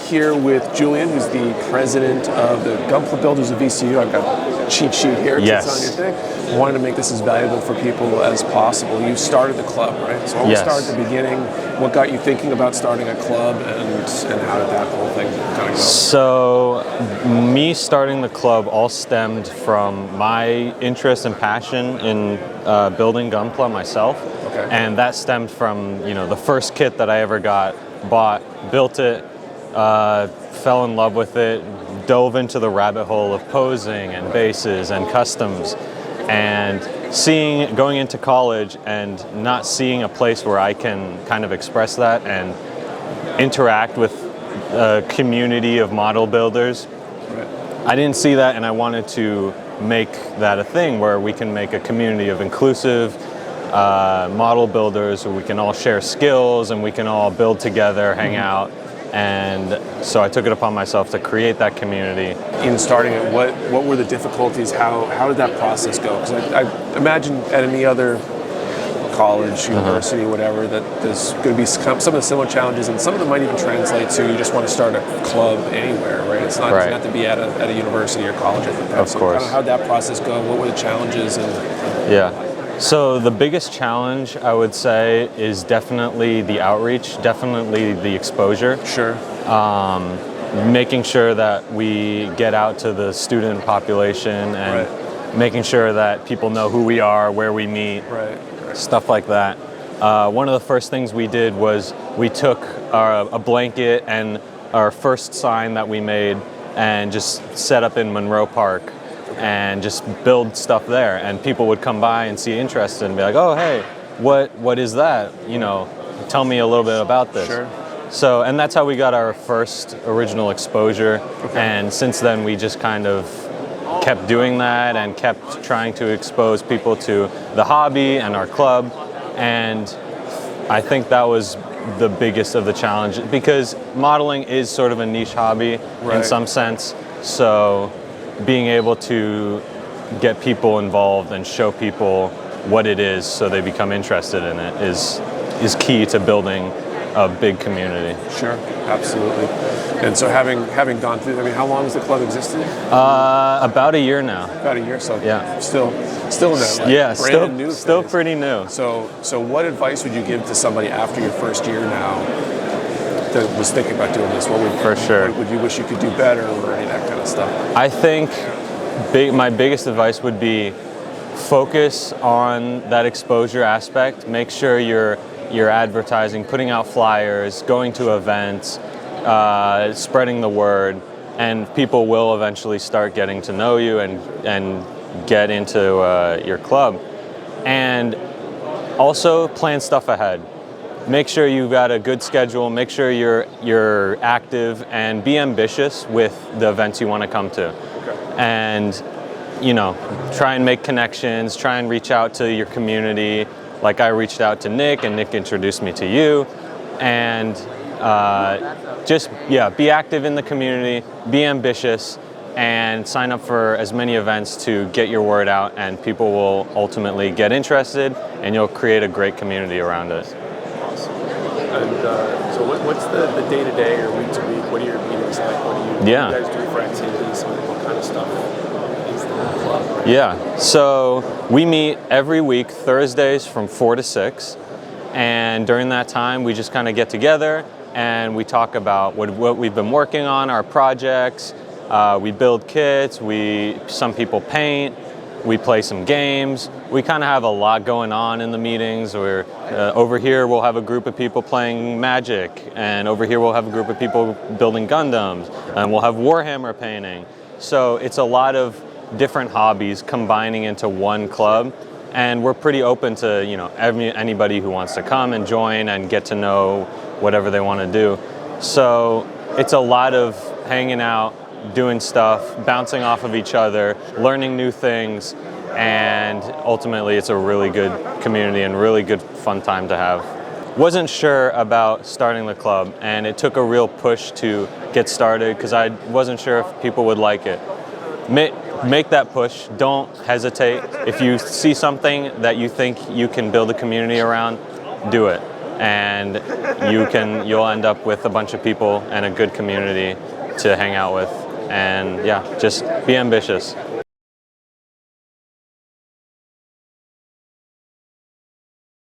here with Julian, who's the president of the Gunpla Builders of VCU. I've got a cheat sheet here. Yes. It's on your thing. I wanted to make this as valuable for people as possible. You started the club, right? So we'll start at the beginning. What got you thinking about starting a club, and how did that whole thing kind of go? So, me starting the club all stemmed from my interest and passion in building Gunpla myself. Okay. And that stemmed from, the first kit that I ever bought, built it, fell in love with it, dove into the rabbit hole of posing and bases and customs, and going into college and not seeing a place where I can kind of express that and interact with a community of model builders. Right. I didn't see that, and I wanted to make that a thing where we can make a community of inclusive model builders where we can all share skills and we can all build together, hang out. And so I took it upon myself to create that community. In starting it, what were the difficulties? How did that process go? Because I imagine at any other college, university, whatever, that there's going to be some of the similar challenges, and some of them might even translate to you just want to start a club anywhere, right? It's not doesn't have to be at a university or college. I think of course. How did that process go? What were the challenges? So the biggest challenge, I would say, is definitely the outreach, definitely the exposure. Sure. Making sure that we get out to the student population and making sure that people know who we are, where we meet, stuff like that. One of the first things we did was we took a blanket and our first sign that we made and just set up in Monroe Park and just build stuff there, and people would come by and see interest and be like, oh, hey, what is that? Tell me a little bit about this. Sure. So, and that's how we got our first original exposure. And since then we just kind of kept doing that and kept trying to expose people to the hobby and our club. And I think that was the biggest of the challenge, because modeling is sort of a niche hobby in some sense. So being able to get people involved and show people what it is so they become interested in it is key to building a big community. Sure, absolutely. And so having gone through, how long has the club existed? About a year now. About a year, so yeah. Still in that brand new still phase. Pretty new. So what advice would you give to somebody after your first year now that was thinking about doing this? What would you wish you could do better, or any of that kind of stuff? I think my biggest advice would be focus on that exposure aspect. Make sure you're advertising, putting out flyers, going to events, spreading the word, and people will eventually start getting to know you and get into your club. And also plan stuff ahead. Make sure you've got a good schedule, make sure you're active, and be ambitious with the events you want to come to. And try and make connections, try and reach out to your community. Like I reached out to Nick, and Nick introduced me to you. And be active in the community, be ambitious, and sign up for as many events to get your word out, and people will ultimately get interested, and you'll create a great community around it. Awesome. And so what's the day-to-day or week-to-week? What are your meetings like? What do you guys do for activities? What kind of stuff is the club? Yeah, so we meet every week, Thursdays from 4 to 6. And during that time, we just kind of get together and we talk about what we've been working on, our projects. We build kits, some people paint, we play some games. We kind of have a lot going on in the meetings. Over here we'll have a group of people playing Magic, and over here we'll have a group of people building Gundams, and we'll have Warhammer painting. So it's a lot of different hobbies combining into one club. And we're pretty open to anybody who wants to come and join and get to know whatever they want to do. So it's a lot of hanging out, doing stuff, bouncing off of each other, learning new things, and ultimately it's a really good community and really good fun time to have. Wasn't sure about starting the club, and it took a real push to get started because I wasn't sure if people would like it. Make that push. Don't hesitate. If you see something that you think you can build a community around, do it. and you'll end up with a bunch of people and a good community to hang out with. And yeah, just be ambitious.